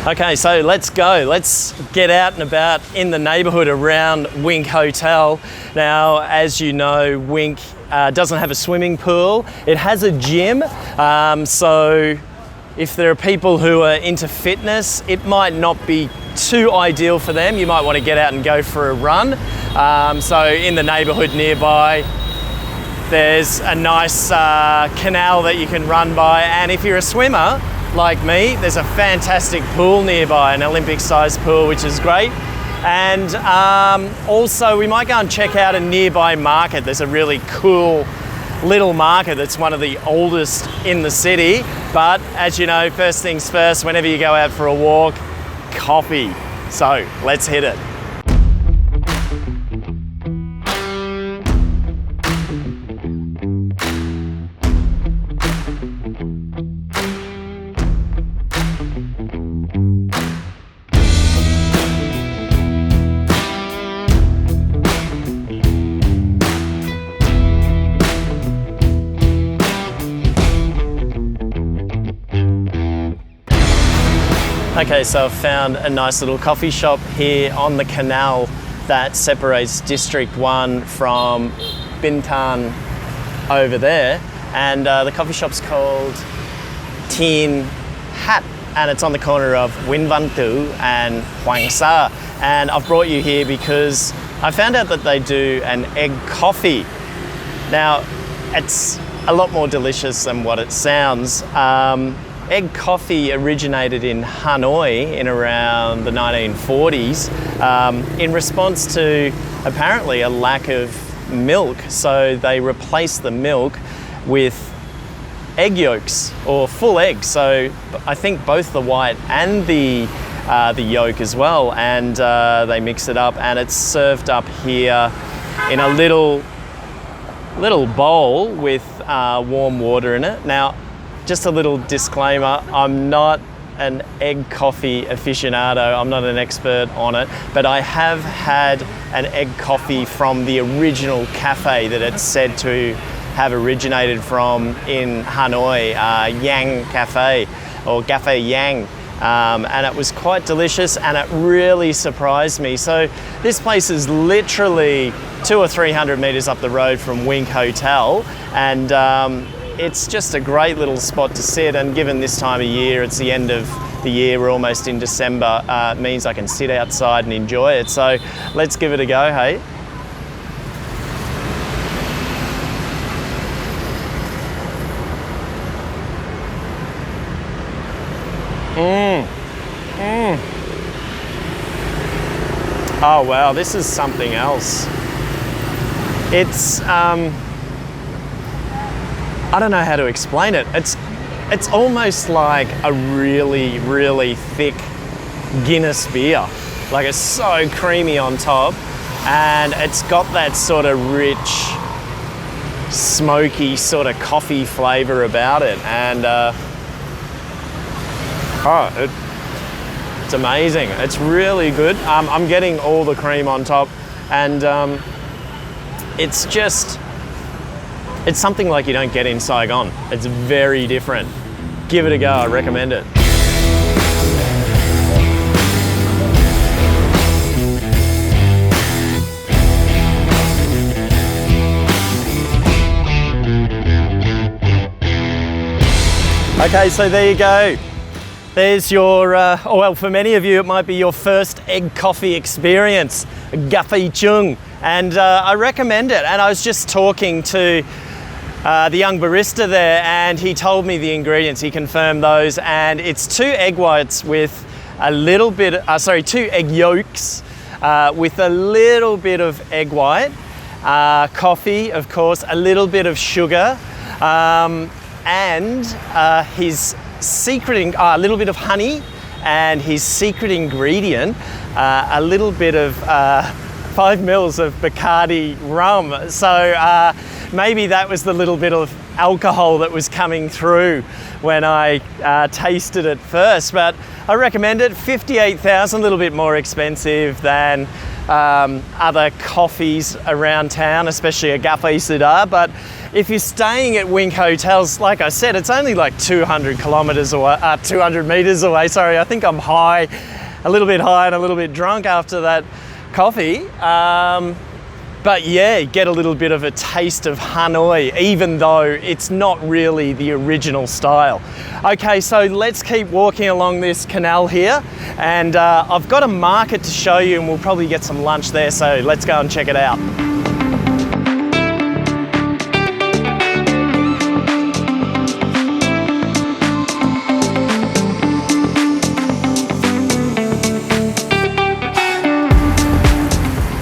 Okay, so let's go. Let's get out and about in the neighbourhood around Wink Hotel. Now, as you know, Wink doesn't have a swimming pool. It has a gym, so if there are people who are into fitness, it might not be too ideal for them. You might want to get out and go for a run. So in the neighbourhood nearby, there's a nice canal that you can run by, and if you're a swimmer like me, there's a fantastic pool nearby, an Olympic-sized pool, which is great. And also we might go and check out a nearby market. There's a really cool little market that's one of the oldest in the city. But as you know, first things first, whenever you go out for a walk, coffee. So let's hit it. Okay, so I've found a nice little coffee shop here on the canal that separates District 1 from Bintan over there. And the coffee shop's called Tin Hat, and it's on the corner of Win Van Tu and Huang Sa. And I've brought you here because I found out that they do an egg coffee. Now, it's a lot more delicious than what it sounds. Egg coffee originated in Hanoi in around the 1940s in response to apparently a lack of milk. So they replaced the milk with egg yolks or full eggs. So I think both the white and the yolk as well, and they mix it up, and it's served up here in a little bowl with warm water in it. Now, just a little disclaimer, I'm not an egg coffee aficionado, I'm not an expert on it, but I have had an egg coffee from the original cafe that it's said to have originated from in Hanoi, Yang Cafe, or Cafe Yang. And it was quite delicious, and it really surprised me. So this place is literally 200 or 300 metres up the road from Wink Hotel, and it's just a great little spot to sit, and given this time of year, it's the end of the year, we're almost in December, it means I can sit outside and enjoy it. So let's give it a go, hey? Oh wow, this is something else. It's I don't know how to explain it. It's almost like a really, really thick Guinness beer. Like, it's so creamy on top, and it's got that sort of rich, smoky sort of coffee flavour about it. And it's amazing. It's really good. I'm getting all the cream on top, and it's something like you don't get in Saigon. It's very different. Give it a go, I recommend it. Okay, so there you go. There's your, well, for many of you, it might be your first egg coffee experience, Gaffei Chung. And I recommend it. And I was just talking to the young barista there, and he told me the ingredients. He confirmed those, and it's 2 egg whites with a little bit, 2 egg yolks with a little bit of egg white, coffee, of course, a little bit of sugar, and his secret, a little bit of honey, and his secret ingredient, a little bit of 5 mils of Bacardi rum. So maybe that was the little bit of alcohol that was coming through when I tasted it first. But I recommend it. 58,000, a little bit more expensive than other coffees around town, especially a Gaffei Sudar, but if you're staying at Wink Hotels, like I said, it's only like 200 kilometers away, 200 meters away. Sorry, I think I'm high, a little bit high and a little bit drunk after that coffee. But yeah, get a little bit of a taste of Hanoi, even though it's not really the original style. Okay, so let's keep walking along this canal here, and I've got a market to show you, and we'll probably get some lunch there, so let's go and check it out.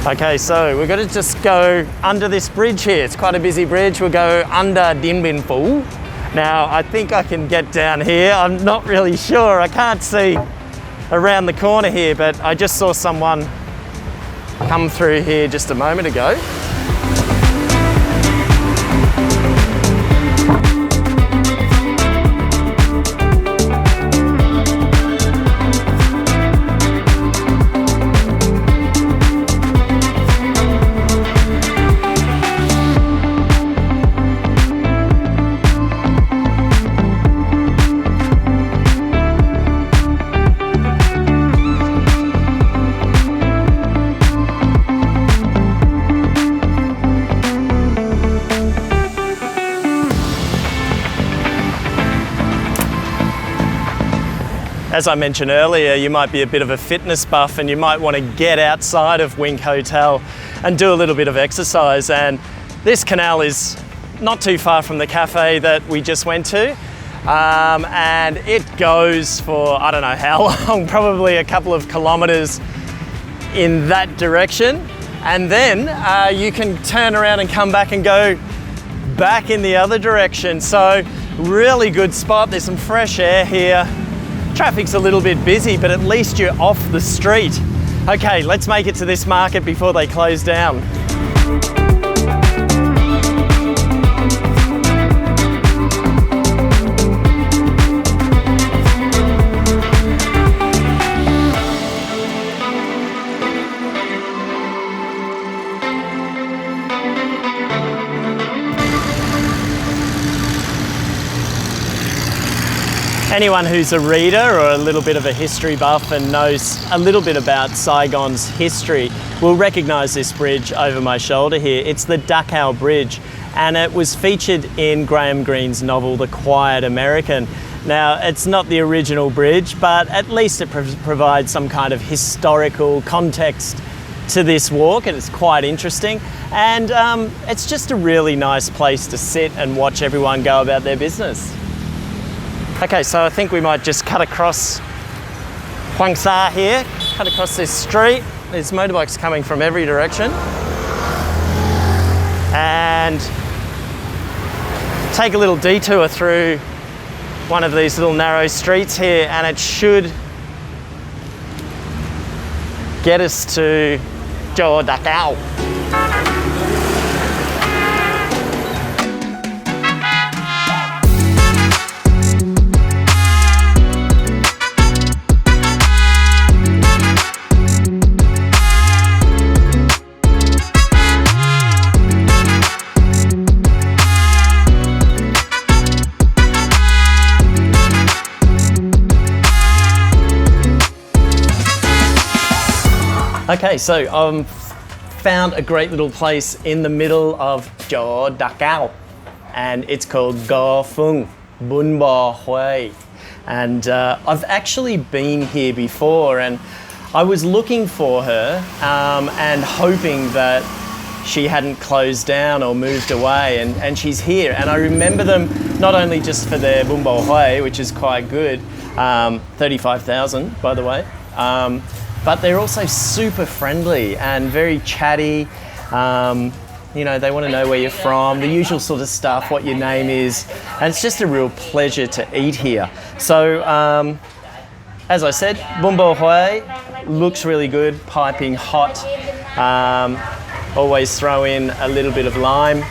Okay, so we're going to just go under this bridge here. It's quite a busy bridge. We'll go under Dien Bien Phu. Now, I think I can get down here. I'm not really sure. I can't see around the corner here, but I just saw someone come through here just a moment ago. As I mentioned earlier, you might be a bit of a fitness buff and you might want to get outside of Wink Hotel and do a little bit of exercise. And this canal is not too far from the cafe that we just went to. And it goes for, I don't know how long, probably a couple of kilometers in that direction. And then you can turn around and come back and go back in the other direction. So really good spot. There's some fresh air here. Traffic's a little bit busy, but at least you're off the street. Okay, let's make it to this market before they close down. Anyone who's a reader or a little bit of a history buff and knows a little bit about Saigon's history will recognise this bridge over my shoulder here. It's the Dakao Bridge, and it was featured in Graham Greene's novel The Quiet American. Now, it's not the original bridge, but at least it provides some kind of historical context to this walk, and it's quite interesting. And it's just a really nice place to sit and watch everyone go about their business. Okay, so I think we might just cut across Huang Sa here, cut across this street. There's motorbikes coming from every direction. And take a little detour through one of these little narrow streets here, and it should get us to Dakao. Okay, so I've found a great little place in the middle of Dakao, and it's called Go Fung Bun Bo Hui. And I've actually been here before, and I was looking for her and hoping that she hadn't closed down or moved away, and she's here. And I remember them not only just for their Bun Bo Hui, which is quite good, 35,000 by the way, but they're also super friendly and very chatty. You know, they want to know where you're from, the usual sort of stuff, what your name is, and it's just a real pleasure to eat here. So, as I said, Bun Bo Hui looks really good, piping hot. Always throw in a little bit of lime.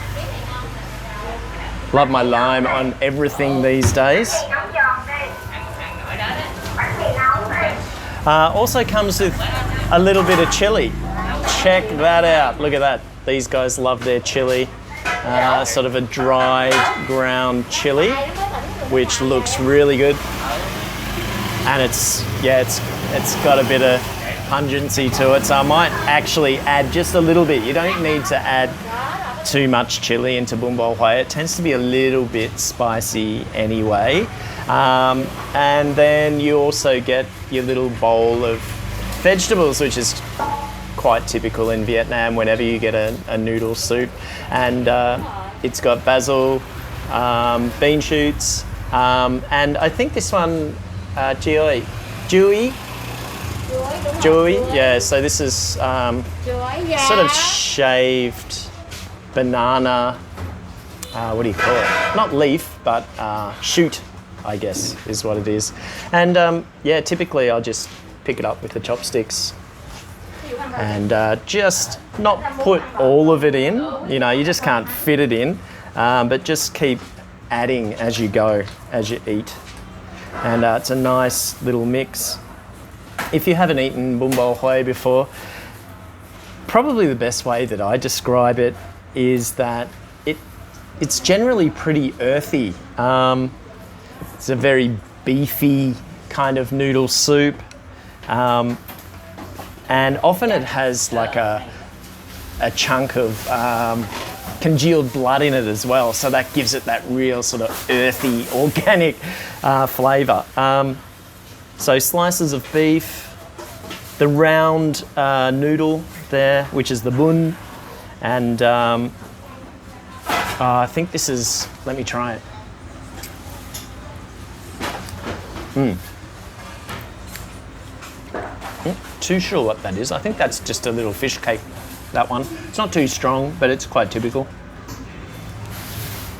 Love my lime on everything these days. Also comes with a little bit of chili. Check that out. Look at that. These guys love their chili. sort of a dried ground chili, which looks really good. And it's got a bit of pungency to it, so I might actually add just a little bit. You don't need to add too much chili into bún bò Huế. It tends to be a little bit spicy anyway. And then you also get your little bowl of vegetables, which is quite typical in Vietnam whenever you get a noodle soup. And it's got basil, bean shoots, and I think this one, Jui, yeah, so this is sort of shaved banana, what do you call it? Not leaf, but shoot, I guess, is what it is. And yeah, typically I'll just pick it up with the chopsticks and just not put all of it in, you know, you just can't fit it in, but just keep adding as you go, as you eat. And it's a nice little mix. If you haven't eaten bún bò Huế before, probably the best way that I describe it is that it's generally pretty earthy. It's a very beefy kind of noodle soup. And often it has like a chunk of congealed blood in it as well, so that gives it that real sort of earthy, organic flavour. So slices of beef, the round noodle there, which is the BUN, and I think this is, let me try it. Too sure what that is. I think that's just a little fish cake, that one. It's not too strong, but it's quite typical.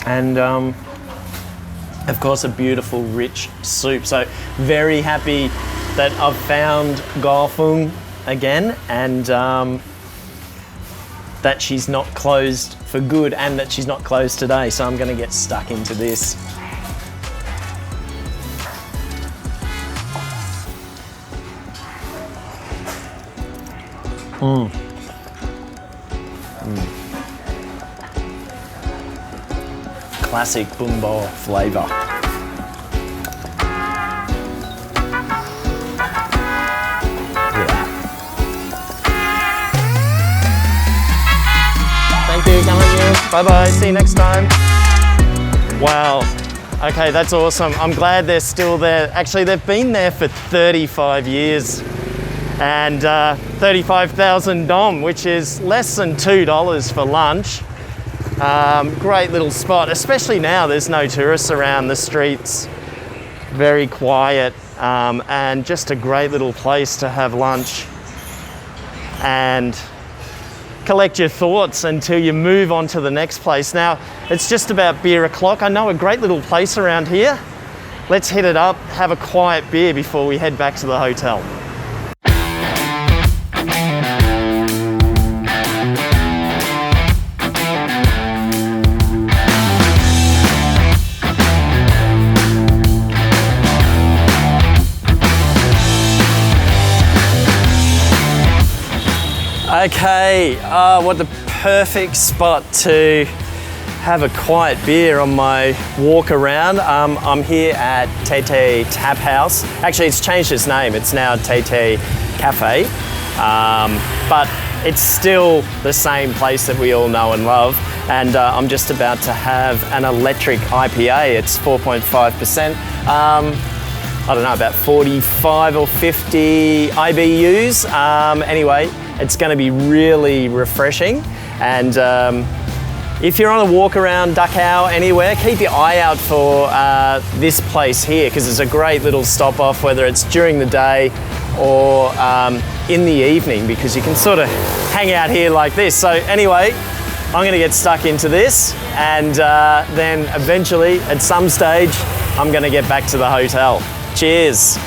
And of course a beautiful rich soup. So very happy that I've found Gò Phung again, and that she's not closed for good, and that she's not closed today. So I'm going to get stuck into this. Classic bún bò flavour. Thank you, come on you. Bye bye, see you next time. Wow, okay, that's awesome. I'm glad they're still there. Actually, they've been there for 35 years. And 35,000 dom, which is less than $2 for lunch. Great little spot, especially now there's no tourists around the streets. Very quiet, and just a great little place to have lunch and collect your thoughts until you move on to the next place. Now, it's just about beer o'clock. I know a great little place around here. Let's hit it up, have a quiet beer before we head back to the hotel. Okay, what the perfect spot to have a quiet beer on my walk around. I'm here at Tay Tap House. Actually, it's changed its name. It's now Tay Cafe, but it's still the same place that we all know and love. And I'm just about to have an electric IPA. It's 4.5%. I don't know, about 45 or 50 IBUs. Anyway, it's going to be really refreshing. And if you're on a walk around Dakao anywhere, keep your eye out for this place here, because it's a great little stop off, whether it's during the day or in the evening, because you can sort of hang out here like this. So anyway, I'm going to get stuck into this, and then eventually at some stage I'm going to get back to the hotel. Cheers.